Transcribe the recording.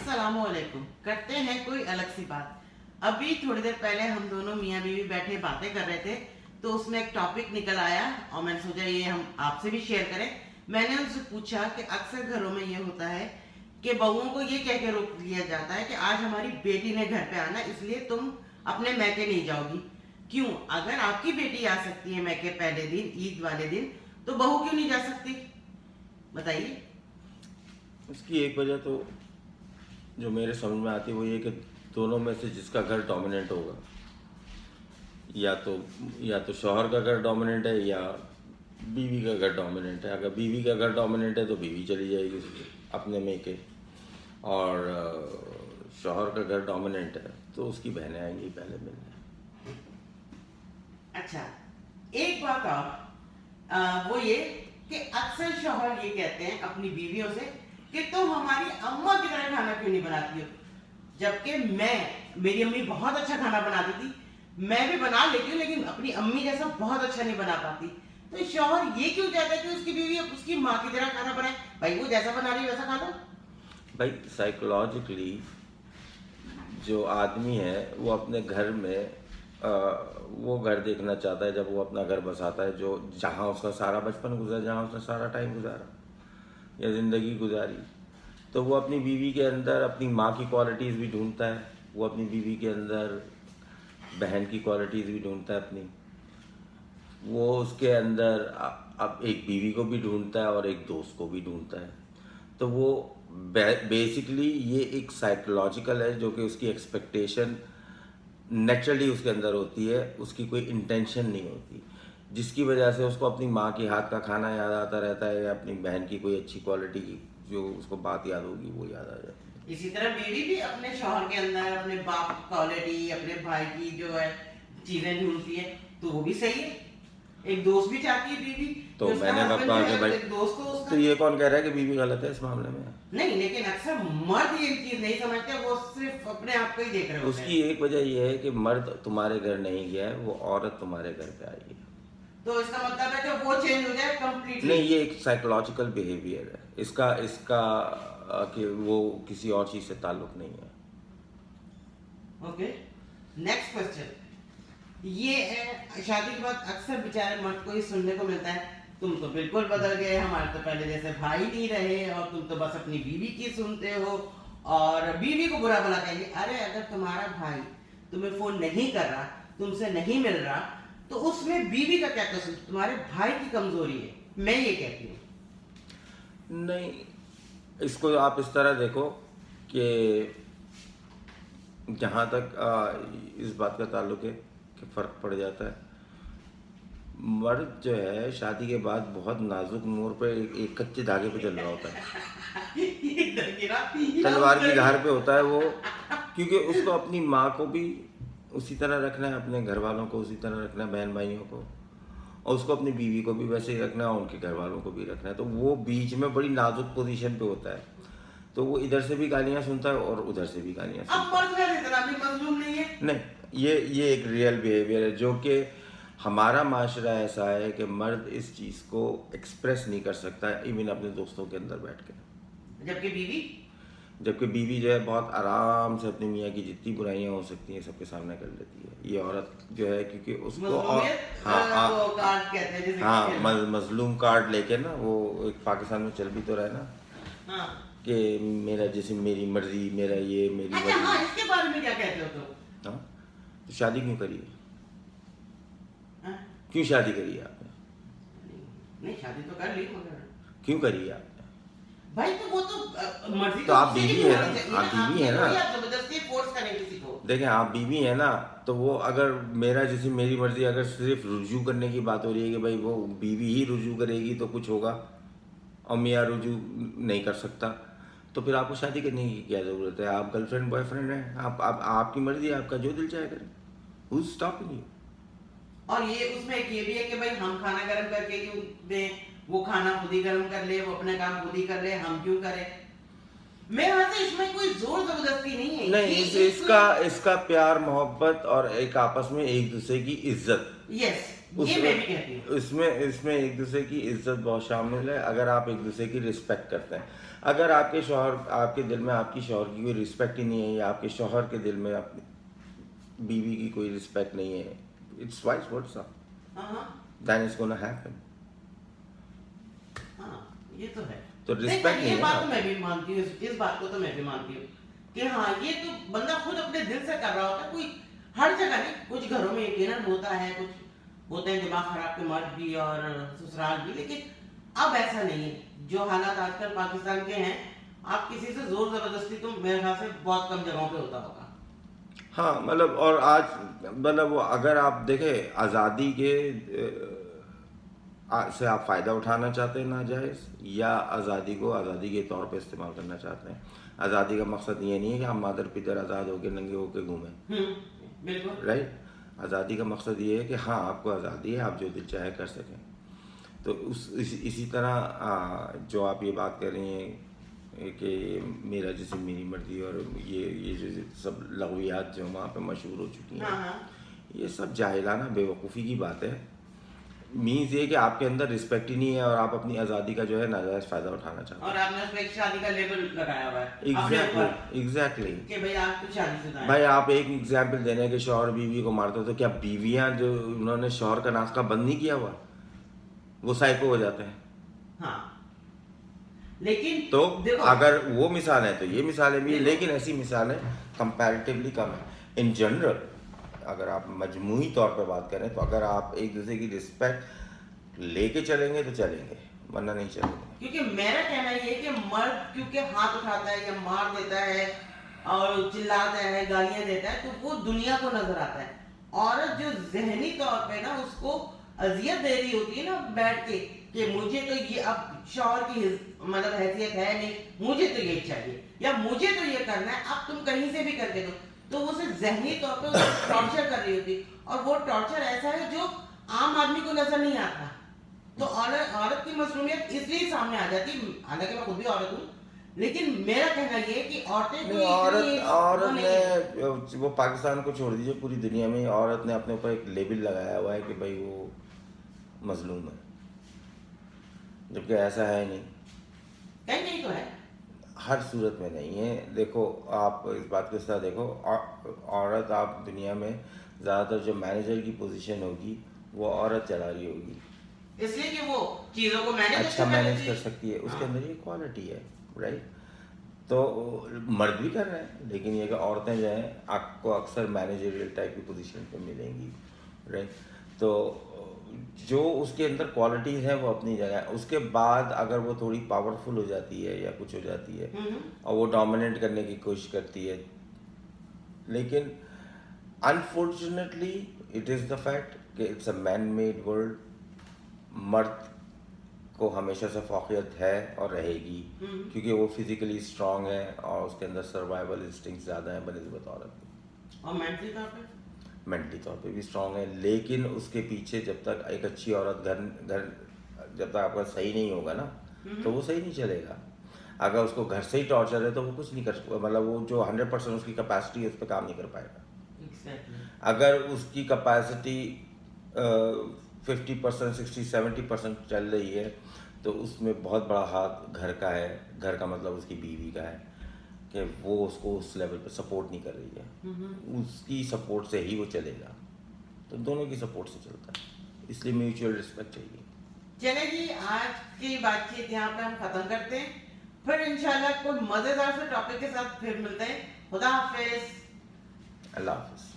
अस्सलाम वालेकुम। करते हैं कोई अलग सी बात। अभी थोड़ी देर पहले हम दोनों मियाँ बीवी बैठे बातें कर रहे थे, तो उसमें एक टॉपिक निकल आया और मैंने सोचा ये हम आपसे भी शेयर करें। मैंने उनसे पूछा कि अक्सर घरों में ये होता है कि बहुओं को ये कह के रोक दिया जाता है कि आज हमारी बेटी ने घर पे आना, इसलिए तुम अपने मैके नहीं जाओगी। क्यों? अगर आपकी बेटी आ सकती है मैके पहले दिन, ईद वाले दिन, तो बहू क्यों नहीं जा सकती? बताइए। इसकी एक वजह तो जो मेरे समझ में आती है वो ये कि दोनों में से जिसका घर डोमिनेंट होगा, या तो शौहर का घर डोमिनेंट है या बीवी का घर डोमिनेंट है। अगर बीवी का घर डोमिनेंट है तो बीवी चली जाएगी अपने मेके, और शौहर का घर डोमिनेंट है तो उसकी बहनें आएंगी पहले मिलने। अच्छा, एक बात और वो ये कि अक्सर शौहर ये कहते हैं अपनी बीवियों से कि तुम हमारी अम्मा की तरह खाना क्यों नहीं बनाती हो, जबकि मेरी अम्मी बहुत अच्छा खाना बनाती थी। मैं भी बना लेती हूँ लेकिन अपनी अम्मी जैसा बहुत अच्छा नहीं बना पाती। तो शौहर ये क्यों कहता है कि उसकी बीवी उसकी माँ की तरह खाना बनाए? भाई वो जैसा बना रही है वैसा खा लो। भाई साइकोलॉजिकली जो आदमी है वो अपने घर में वो घर देखना चाहता है जब वो अपना घर बसाता है, जो जहाँ उसका सारा बचपन गुजरा, जहाँ उसने सारा टाइम गुजारा या ज़िंदगी गुजारी। तो वो अपनी बीवी के अंदर अपनी माँ की क्वालिटीज़ भी ढूंढता है, वो अपनी बीवी के अंदर बहन की क्वालिटीज़ भी ढूंढता है अपनी, वो उसके अंदर अब एक बीवी को भी ढूंढता है और एक दोस्त को भी ढूंढता है। तो वो बेसिकली ये एक साइकोलॉजिकल है जो कि उसकी एक्सपेक्टेशन नेचुरली उसके अंदर होती है, उसकी कोई इंटेंशन नहीं होती, जिसकी वजह से उसको अपनी माँ के हाथ का खाना याद आता रहता है या अपनी बहन की कोई अच्छी क्वालिटी की जो उसको बात याद होगी वो याद आ जाती है। इसी तरह बीवी भी अपने शौहर के अंदर अपने बाप की क्वालिटी, अपने भाई की जो है चीजें ढूंढती है, तो वो भी सही है। एक दोस्त भी चाहती है बीवी तो कि उसका मैंने कब हस्बैंड कहा जो कि है, भाई एक दोस्त को उसका तो ये कौन कह रहा है कि बीवी गलत है इस मामले में? नहीं, लेकिन अक्सर मर्द ये चीज नहीं समझते, वो सिर्फ अपने आप को ही देख रहे होते उसकी हैं। एक वजह यह है कि मर्द तुम्हारे घर नहीं गया है, वो औरत तुम्हारे घर पे आई है। तो इसका मतलब है कि वो चेंज हो जाए कंप्लीटली। नहीं, ये एक साइकोलॉजिकल बिहेवियर है इसका कि वो किसी और चीज़ से ताल्लुक नहीं है। ओके, नेक्स्ट क्वेश्चन ये है, शादी के बाद अक्सर बेचारे मर्द को ही सुनने को मिलता है, तुम तो बिल्कुल बदल गए, हमारे तो पहले जैसे भाई नहीं रहे और तुम तो बस अपनी बीवी की सुनते हो और बीवी को बुरा भला कहेंगे। अरे अगर तुम्हारा भाई तुम्हें फोन नहीं कर रहा, तुमसे नहीं मिल रहा, तो उसमें बीवी का क्या कसूर? तुम्हारे भाई की कमजोरी है, मैं ये कहती हूँ। नहीं, इसको आप इस तरह देखो कि जहाँ तक इस बात का ताल्लुक है कि फ़र्क पड़ जाता है। मर्द जो है शादी के बाद बहुत नाजुक मोड़ पे एक कच्चे धागे पे चल रहा होता है, तलवार की धार पे होता है वो, क्योंकि उसको अपनी माँ को भी उसी तरह रखना है, अपने घर वालों को उसी तरह रखना है, बहन भाइयों को, और उसको अपनी बीवी को भी वैसे ही रखना है और उनके घर वालों को भी रखना है। तो वो बीच में बड़ी नाजुक पोजीशन पे होता है, तो वो इधर से भी गालियाँ सुनता है और उधर से भी गालियाँ सुनता है। अब मर्द का इतना भी मजलूम नहीं है। नहीं, ये एक रियल बिहेवियर है जो कि हमारा माशरा ऐसा है कि मर्द इस चीज़ को एक्सप्रेस नहीं कर सकता इवन अपने दोस्तों के अंदर बैठ के, जबकि बीवी जो है बहुत आराम से अपनी मियाँ की जितनी बुराइयाँ हो सकती हैं सबके सामने कर लेती है। ये औरत जो है क्योंकि उसको और मजलूम कार्ड लेके ना, वो एक पाकिस्तान में चल भी तो रहा है ना कि मेरा जैसे मेरी मर्जी, मेरा ये मेरी अच्छा, मर्जी। हाँ, इसके बारे में क्या कहते हो तुम? हाँ, तो शादी क्यों करी है? हाँ? क्यों शादी करी है आपने? नहीं, शादी तो कर ली मगर क्यों करी है आपने? भाई तो वो तो मर्जी तो आप बीवी है ना, आप बीवी है ना, आप जबरदस्ती फोर्स करें किसी को। देखें आप बीवी है ना, तो वो अगर मेरा जैसे मेरी मर्जी अगर सिर्फ रुजू करने की बात हो रही है कि भाई वो बीवी ही रुजू करेगी तो कुछ होगा और मियाँ रुजू नहीं कर सकता, तो फिर आपको शादी करने की क्या ज़रूरत है? आप गर्लफ्रेंड बॉयफ्रेंड हैं, आपकी मर्जी है, आपका जो दिल चाहे करें, हु इज स्टॉपिंग यू? और ये उसमें एक ये भी है कि भाई हम खाना गर्म करके क्यों दें, वो खाना खुद ही गर्म कर ले, वो अपने काम खुद ही कर ले, हम क्यों करें? मेरे ख्याल से इसमें कोई जोर जबरदस्ती नहीं है। नहीं, इसका प्यार मोहब्बत और एक आपस में एक दूसरे की इज्जत, यस, ये मैं भी कहती हूँ। इसमें एक दूसरे की इज्जत बहुत शामिल है। अगर आप एक दूसरे की रिस्पेक्ट करते हैं, اگر آپ کے شوہر آپ کے دل میں آپ کی شوہر کی کوئی رسپیکٹ ہی نہیں ہے یا آپ کے شوہر کے دل میں اپنی بیوی کی کوئی رسپیکٹ نہیں ہے, اٹس وائس ورسا, ہاں دین اٹس گونا ہیپن. ہاں یہ تو ہے. تو رسپیکٹ نہیں یہ ہے بات نا. تو میں بھی مانتی ہوں, اس بات کو تو میں بھی مانتی ہوں کہ ہاں یہ تو بندہ خود اپنے دل سے کر رہا ہوتا ہے. کوئی ہر جگہ نہیں, کچھ گھروں میں یقیناً ہوتا ہے, کچھ ہوتے ہیں دماغ خراب کے مرد بھی اور سسرال بھی, لیکن اب ایسا نہیں ہے. جو حالات آج کل پاکستان کے ہیں, آپ کسی سے زور زبردستی تو میرے خیال سے بہت کم جگہوں پہ ہوتا ہوگا. ہاں مطلب, اور آج مطلب اگر آپ دیکھیں آزادی کے سے آپ فائدہ اٹھانا چاہتے ہیں ناجائز, یا آزادی کو آزادی کے طور پہ استعمال کرنا چاہتے ہیں. آزادی کا مقصد یہ نہیں ہے کہ ہم مادر پدر آزاد ہو کے ننگے ہو کے گھومیں, بالکل رائٹ. آزادی کا مقصد یہ ہے کہ ہاں آپ کو آزادی ہے, آپ جو دل چاہے کر سکیں. تو اسی طرح جو آپ یہ بات کر رہی ہیں کہ میرا جسم میری مرضی, اور یہ جو سب لغویات جو وہاں پہ مشہور ہو چکی ہیں, یہ سب جاہلانہ بے وقوفی کی بات ہے. مینز یہ کہ آپ کے اندر رسپیکٹ ہی نہیں ہے اور آپ اپنی آزادی کا جو ہے ناجائز فائدہ اٹھانا چاہتے ہیں. اور آپ نے اس پہ ایک شادی کا لیبل لگایا ہوا ہے ایگزیکٹلی کہ بھئی آپ کچھ شادی شدہ ہیں. بھائی آپ ایک ایگزامپل دے رہے ہیں کہ شوہر بیوی کو مارتے, تو کیا بیویاں جو انہوں نے شوہر کا ناسکا بند نہیں کیا ہوا وہ سائیکو ہو جاتے ہیں؟ ہاں لیکن تو اگر وہ مثال ہے تو یہ مثالیں بھی ہیں, لیکن ایسی مثالیں کمپیریٹیولی کم ہیں. ان جنرل اگر آپ مجموعی طور پہ بات کریں تو اگر آپ ایک دوسرے کی رسپیکٹ لے کے چلیں گے تو چلیں گے, ورنہ نہیں چلیں گے. کیونکہ میرا کہنا یہ ہے کہ مرد کیونکہ ہاتھ اٹھاتا ہے یا مار دیتا ہے اور چلاتا ہے, گالیاں دیتا ہے, تو وہ دنیا کو نظر آتا ہے. عورت جو ذہنی طور پہ نا اس کو اذیت دے رہی ہوتی ہے نا بیٹھ کے کہ مجھے تو یہ اب شوہر کی مطلب حیثیت ہے نہیں, مجھے تو یہ چاہیے یا مجھے تو یہ کرنا ہے, اب تم کہیں سے بھی کر کے دو, تو وہ اسے ذہنی طور پہ ٹارچر کر رہی ہوتی. اور وہ ٹارچر ایسا ہے جو عام آدمی کو نظر نہیں آتا. تو عورت کی مظلومیت اس لیے سامنے آ جاتی, حالانکہ میں خود بھی عورت ہوں, لیکن میرا کہنا یہ ہے کہ عورت نے وہ پاکستان کو چھوڑ دیجیے, پوری دنیا میں عورت نے اپنے اوپر ایک لیبل لگایا ہوا ہے کہ بھائی وہ مظلوم ہے, جبکہ ایسا ہے نہیں. کہیں تو ہے, ہر صورت میں نہیں ہے. دیکھو آپ اس بات کو اس طرح دیکھو, عورت آپ دنیا میں زیادہ تر جو مینیجر کی پوزیشن ہوگی وہ عورت چلا رہی ہوگی, اس لیے کہ وہ چیزوں کو اچھا مینیج کر سکتی ہے, اس کے اندر یہ کوالٹی ہے, رائٹ. تو مرد بھی کر رہے ہیں, لیکن یہ کہ عورتیں جو ہیں آپ کو اکثر مینیجریل ٹائپ کی پوزیشن پہ ملیں گی, رائٹ. تو جو اس کے اندر کوالٹیز ہیں وہ اپنی جگہ ہے. اس کے بعد اگر وہ تھوڑی پاورفل ہو جاتی ہے یا کچھ ہو جاتی ہے اور وہ ڈومینیٹ کرنے کی کوشش کرتی ہے, لیکن unfortunately it is the fact کہ it's a man made world. مرد کو ہمیشہ سے فوقیت ہے اور رہے گی, کیونکہ وہ فزیکلی اسٹرانگ ہے اور اس کے اندر سروائیول انسٹنکٹ زیادہ ہیں بنسبت عورت کی, اور مینٹلی طور پہ بھی اسٹرانگ ہے. لیکن اس کے پیچھے جب تک ایک اچھی عورت گھر جب تک آپ کا صحیح نہیں ہوگا نا تو وہ صحیح نہیں چلے گا. اگر اس کو گھر سے ہی ٹارچر ہے تو وہ کچھ نہیں کر سکتا, مطلب وہ جو 100% اس کی کیپیسٹی ہے اس پہ کام نہیں کر پائے گا. اگر اس کی کیپیسٹی 50%, 60-70% چل رہی ہے تو اس میں بہت بڑا ہاتھ گھر کا ہے. گھر کا مطلب اس کی بیوی کا ہے کہ وہ اس کو اس لیول پہ سپورٹ نہیں کر رہی ہے, اس کی سپورٹ سے ہی وہ چلے گا. تو دونوں کی سپورٹ سے چلتا ہے, اس لیے میوچل رسپیکٹ چاہیے. چلے جی, آج کی بات چیت یہاں پہ ہم ختم کرتے ہیں, پھر انشاءاللہ کوئی مزیدار سے ٹاپک کے ساتھ پھر ملتے ہیں. خدا حافظ. اللہ حافظ.